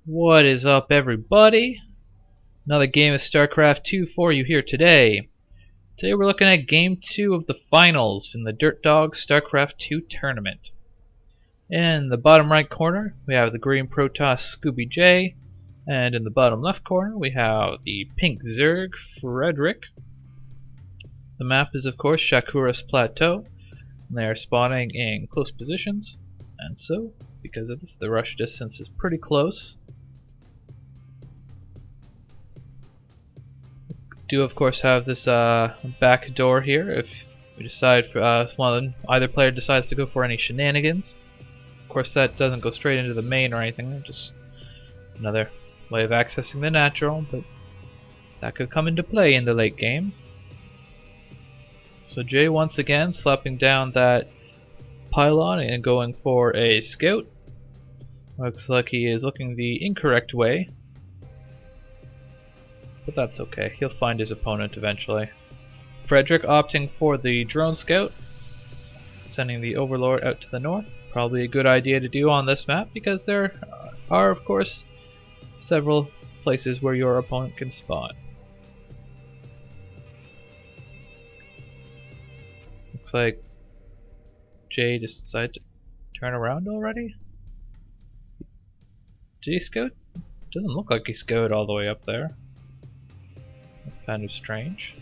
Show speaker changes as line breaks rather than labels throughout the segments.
What is up, everybody? Another game of StarCraft 2 for you here today. Today we're looking at Game 2 of the finals in the Dirt Dogs Starcraft 2 tournament. In the bottom right corner, we have the green Protoss ScoobyJ, and in the bottom left corner, we have the pink Zerg Fredrick. The map is, of course, Shakuras Plateau, and they are spawning in close positions, and so, because of this, the rush distance is pretty close. Do of course have this back door here if we decide for either player decides to go for any shenanigans. Of course, that doesn't go straight into the main or anything, just another way of accessing the natural, but that could come into play in the late game. So Jay once again slapping down that pylon and going for a scout. Looks like he is looking the incorrect way, but that's okay, he'll find his opponent eventually. Fredrick opting for the drone scout, sending the overlord out to the north. Probably a good idea to do on this map because there are, of course, several places where your opponent can spawn. Looks like Jay just decided to turn around already. Did he scout? Doesn't look like he scouted all the way up there. That's kind of strange.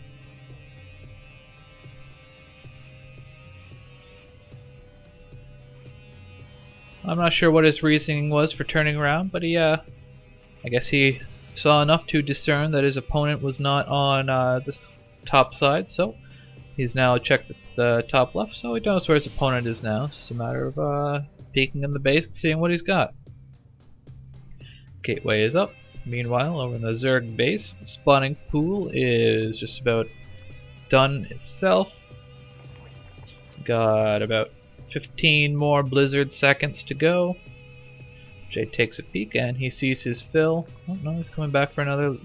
I'm not sure what his reasoning was for turning around, but I guess he saw enough to discern that his opponent was not on this top side, so he's now checked the top left, so he knows where his opponent is now. It's just a matter of peeking in the base and seeing what he's got. Gateway is up. Meanwhile, over in the Zerg base, the spawning pool is just about done itself. Got about 15 more blizzard seconds to go. Jay takes a peek and he sees his fill. Oh no, he's coming back for another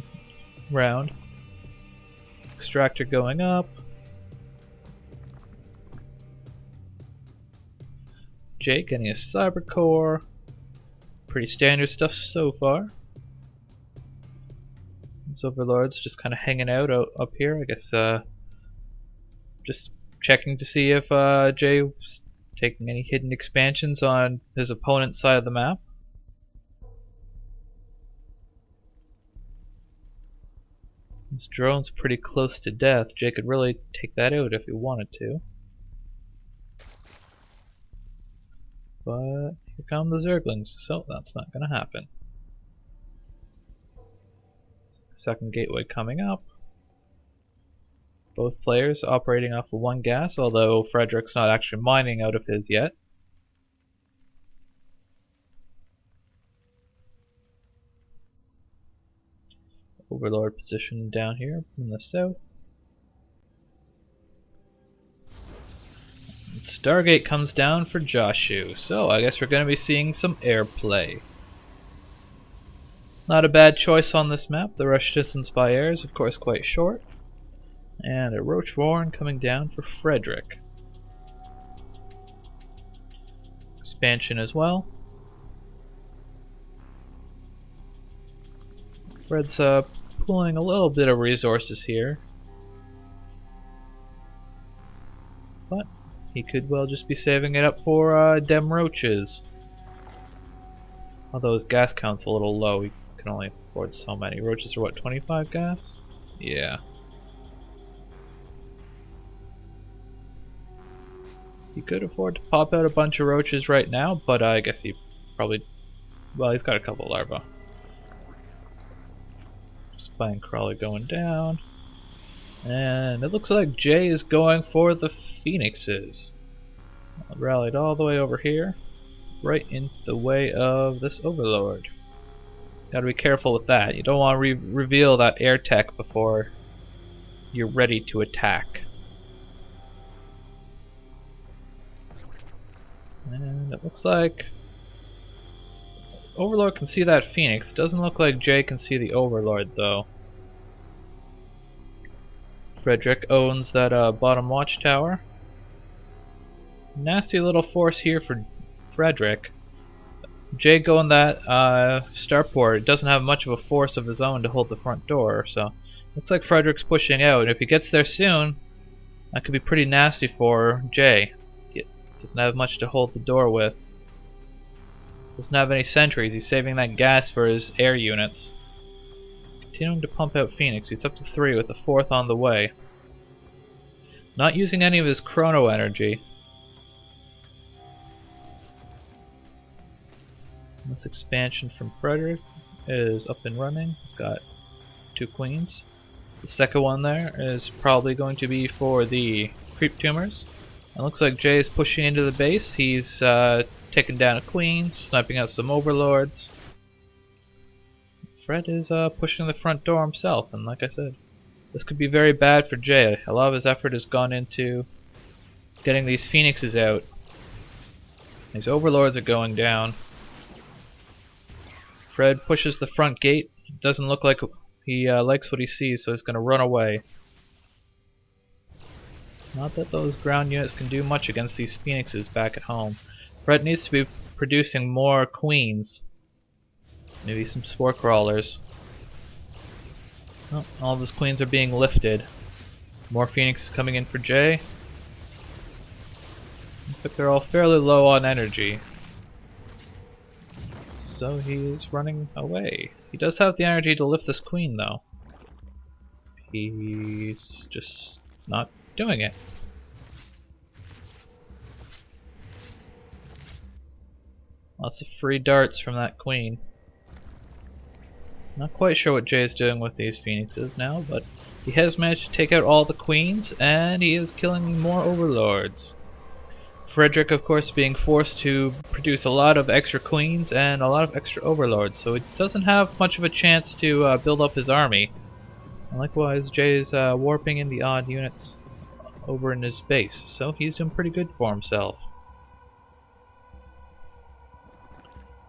round. Extractor going up. Jay getting a cyber core. Pretty standard stuff so far. Overlords just kind of hanging out up here, I guess. Just checking to see if Jay was taking any hidden expansions on his opponent's side of the map. This drone's pretty close to death. Jay could really take that out if he wanted to. But here come the Zerglings, so that's not going to happen. Second gateway coming up. Both players operating off of one gas, although Fredrick's not actually mining out of his yet. Overlord position down here in the south. Stargate comes down for Joshu, so I guess we're going to be seeing some airplay. Not a bad choice on this map. The rush distance by air is of course quite short. And a Roach Warren coming down for Fredrick. Expansion as well. Fred's pulling a little bit of resources here. But he could well just be saving it up for dem roaches. Although his gas count's a little low, he can only afford so many. Roaches are what, 25 gas? Yeah. He could afford to pop out a bunch of roaches right now, but I guess he probably... well, he's got a couple larvae. Spine crawler going down. And it looks like Jay is going for the Phoenixes. Rallied all the way over here, right in the way of this Overlord. Gotta be careful with that. You don't want to reveal that air tech before you're ready to attack. And it looks like Overlord can see that Phoenix. Doesn't look like Jay can see the Overlord though. Fredrick owns that bottom watchtower. Nasty little force here for Fredrick. Jay going that starport doesn't have much of a force of his own to hold the front door, so looks like Fredrick's pushing out. And if he gets there soon, that could be pretty nasty for Jay. He doesn't have much to hold the door with. Doesn't have any sentries. He's saving that gas for his air units. Continuing to pump out Phoenix. He's up to 3 with a 4th on the way. Not using any of his chrono energy. This expansion from Fredrick is up and running. He's got 2 queens. The second one there is probably going to be for the creep tumors. It looks like Jay is pushing into the base. He's taking down a queen, sniping out some overlords. Fred is pushing the front door himself, and like I said, this could be very bad for Jay. A lot of his effort has gone into getting these phoenixes out. These overlords are going down. Fred pushes the front gate. Doesn't look like he likes what he sees, so he's going to run away. Not that those ground units can do much against these phoenixes back at home. Fred needs to be producing more queens. Maybe some spore crawlers. Oh, all of his queens are being lifted. More phoenixes coming in for Jay. Looks like they're all fairly low on energy. So he's running away. He does have the energy to lift this queen though. He's just not doing it. Lots of free darts from that queen. Not quite sure what Jay is doing with these phoenixes now, but he has managed to take out all the queens and he is killing more overlords. Fredrick, of course, being forced to produce a lot of extra queens and a lot of extra overlords, so he doesn't have much of a chance to build up his army. And likewise, Jay is warping in the odd units over in his base, so he's doing pretty good for himself.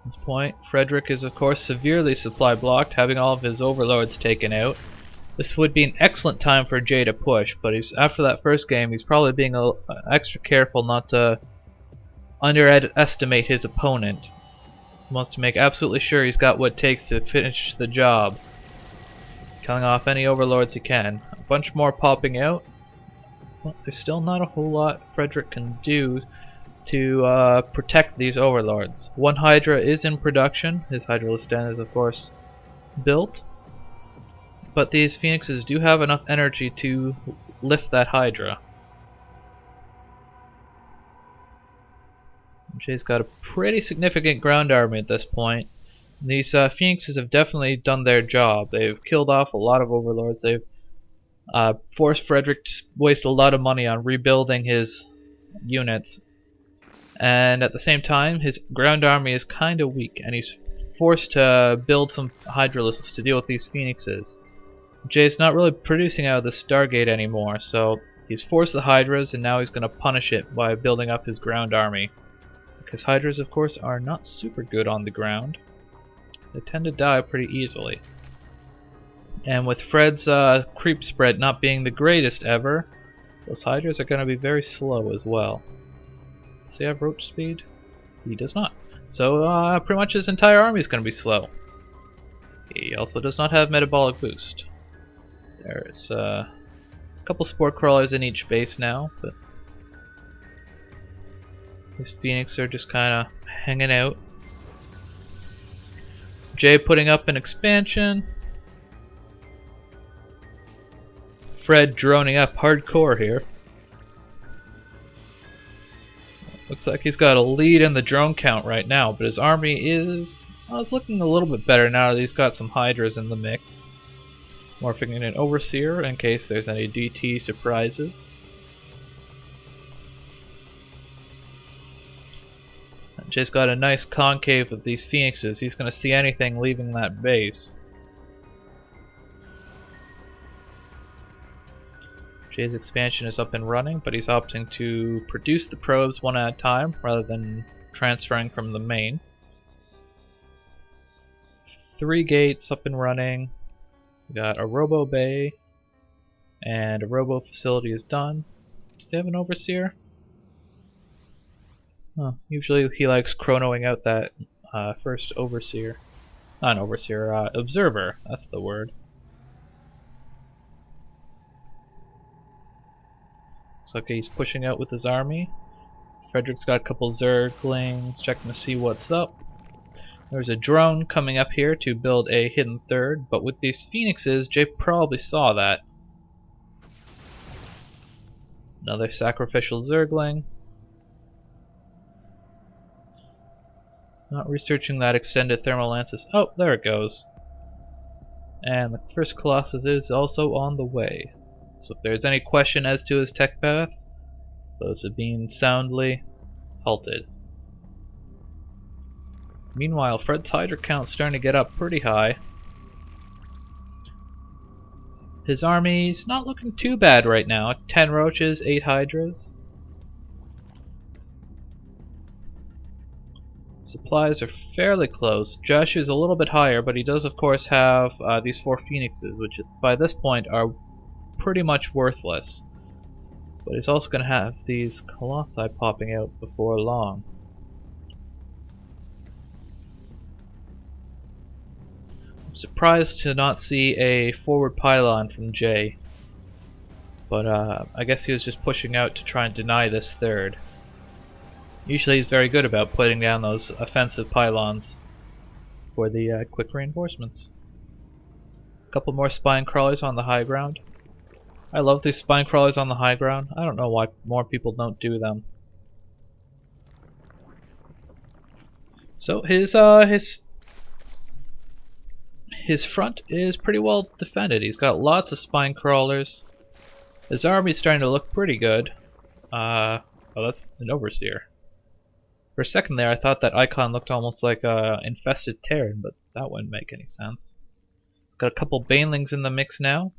At this point, Fredrick is of course severely supply blocked, having all of his overlords taken out. This would be an excellent time for Jay to push, but after that first game, he's probably being extra careful not to underestimate his opponent. He wants to make absolutely sure he's got what it takes to finish the job. Killing off any overlords he can. A bunch more popping out. Well, there's still not a whole lot Fredrick can do to protect these overlords. One Hydra is in production. His Hydralisk Den is of course built. But these phoenixes do have enough energy to lift that Hydra. Jay's got a pretty significant ground army at this point. These phoenixes have definitely done their job. They've killed off a lot of overlords. They've forced Fredrick to waste a lot of money on rebuilding his units. And at the same time, his ground army is kind of weak, and he's forced to build some Hydralisks to deal with these phoenixes. Jay's not really producing out of the Stargate anymore, so he's forced the Hydras, and now he's going to punish it by building up his ground army. Because Hydras, of course, are not super good on the ground. They tend to die pretty easily. And with Fred's creep spread not being the greatest ever, those Hydras are going to be very slow as well. Does he have roach speed? He does not. So pretty much his entire army is going to be slow. He also does not have metabolic boost. There's a couple spore crawlers in each base now, but these phoenix are just kind of hanging out. Jay putting up an expansion. Fred droning up hardcore here. Looks like he's got a lead in the drone count right now, but his army is it's looking a little bit better now that he's got some Hydras in the mix. Morphing in an Overseer in case there's any DT surprises. Jay's got a nice concave of these phoenixes. He's going to see anything leaving that base. Jay's expansion is up and running, but he's opting to produce the probes one at a time rather than transferring from the main. 3 gates up and running. We got a Robo Bay, and a Robo Facility is done. Does he have an Overseer? Usually he likes chronoing out that first overseer. Not an overseer, observer. That's the word. Looks like he's pushing out with his army. Fredrick's got a couple zerglings checking to see what's up. There's a drone coming up here to build a hidden third, but with these phoenixes, Jay probably saw that. Another sacrificial zergling. Not researching that extended thermal lances. Oh, there it goes. And the first Colossus is also on the way. So if there's any question as to his tech path, those have been soundly halted. Meanwhile, Fred's Hydra count's starting to get up pretty high. His army's not looking too bad right now. 10 roaches, 8 hydras. Supplies are fairly close. Josh is a little bit higher, but he does of course have these 4 phoenixes, which by this point are pretty much worthless. But he's also going to have these colossi popping out before long. I'm surprised to not see a forward pylon from Jay, but I guess he was just pushing out to try and deny this third. Usually he's very good about putting down those offensive pylons for the quick reinforcements. A couple more spine crawlers on the high ground. I love these spine crawlers on the high ground. I don't know why more people don't do them. So his front is pretty well defended. He's got lots of spine crawlers. His army's starting to look pretty good. Oh, that's an overseer. For a second there, I thought that icon looked almost like a infested Terran, but that wouldn't make any sense. Got a couple banelings in the mix now.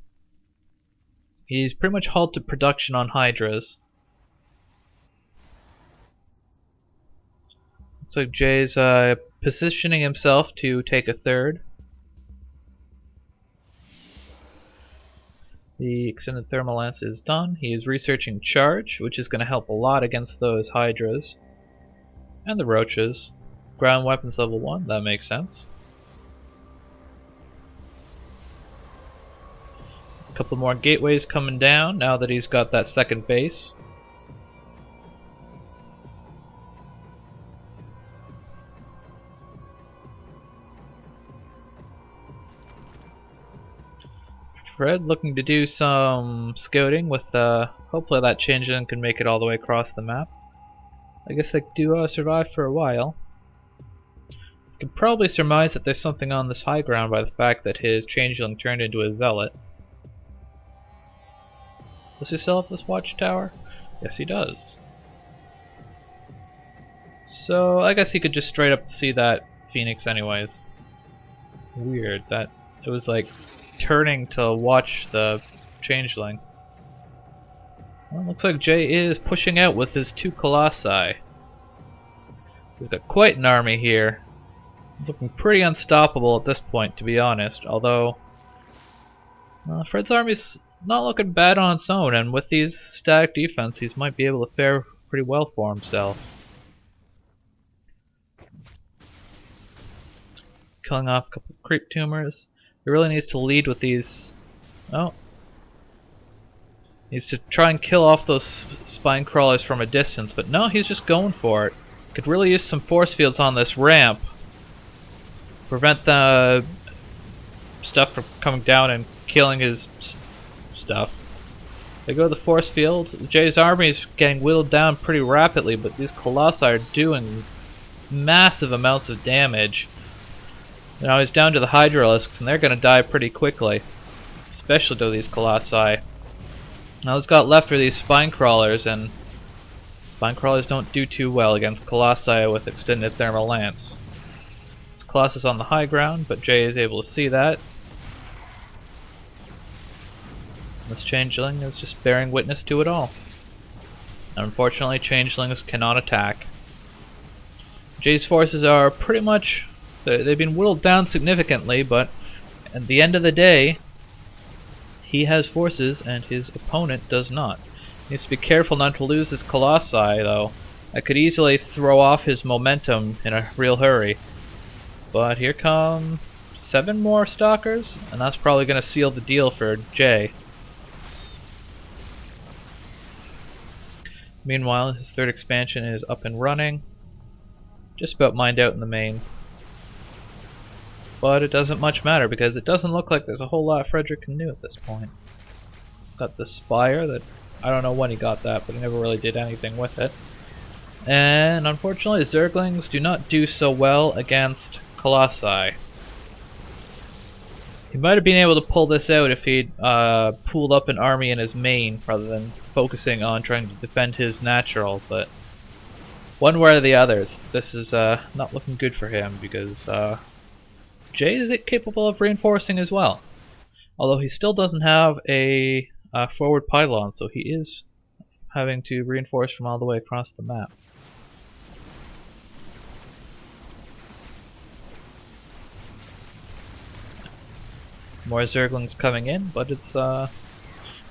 He's pretty much halted production on hydras. Looks like Jay's positioning himself to take a third. The extended thermal lance is done. He is researching charge, which is going to help a lot against those hydras. And the roaches. Ground weapons level 1, that makes sense. A couple more gateways coming down now that he's got that second base. Fred looking to do some scouting with hopefully that changeling can make it all the way across the map. I guess they do survive for a while. You can probably surmise that there's something on this high ground by the fact that his changeling turned into a zealot. Does he still have this watchtower? Yes, he does. So I guess he could just straight up see that phoenix anyways. Weird that it was like turning to watch the changeling. Well, looks like Jay is pushing out with his 2 colossi. He's got quite an army here. He's looking pretty unstoppable at this point, to be honest. Although, Fred's army's not looking bad on its own, and with these static defenses, might be able to fare pretty well for himself. Killing off a couple of creep tumors. He really needs to lead with these. Oh. Needs to try and kill off those spine crawlers from a distance, but no, he's just going for it. Could really use some force fields on this ramp. Prevent the stuff from coming down and killing his stuff. They go to the force field. Jay's army is getting whittled down pretty rapidly, but these colossi are doing massive amounts of damage. Now he's down to the hydralisks, and they're going to die pretty quickly. Especially to these colossi. Now what's got left are these spine crawlers, and spine crawlers don't do too well against colossi with extended thermal lance. This colossus on the high ground, but Jay is able to see that. This changeling is just bearing witness to it all. And unfortunately, changelings cannot attack. Jay's forces are pretty much, they've been whittled down significantly, but at the end of the day, he has forces and his opponent does not. He needs to be careful not to lose his colossi, though. That could easily throw off his momentum in a real hurry. But here come 7 more stalkers, and that's probably going to seal the deal for Jay. Meanwhile, his 3rd expansion is up and running. Just about mined out in the main. But it doesn't much matter because it doesn't look like there's a whole lot Fredrick can do at this point. He's got this spire that I don't know when he got that, but he never really did anything with it. And unfortunately, Zerglings do not do so well against Colossi. He might have been able to pull this out if he'd pooled up an army in his main rather than focusing on trying to defend his natural, but one way or the other, this is not looking good for him because Jay is capable of reinforcing as well. Although he still doesn't have a forward pylon, so he is having to reinforce from all the way across the map. More Zerglings coming in, but it's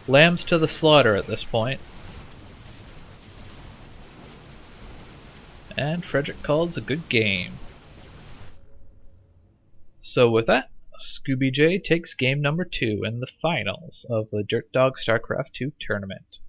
lambs to the slaughter at this point. And Fredrick calls a good game. So with that, ScoobyJ takes game number 2 in the finals of the Dirt Dogs Starcraft 2 tournament.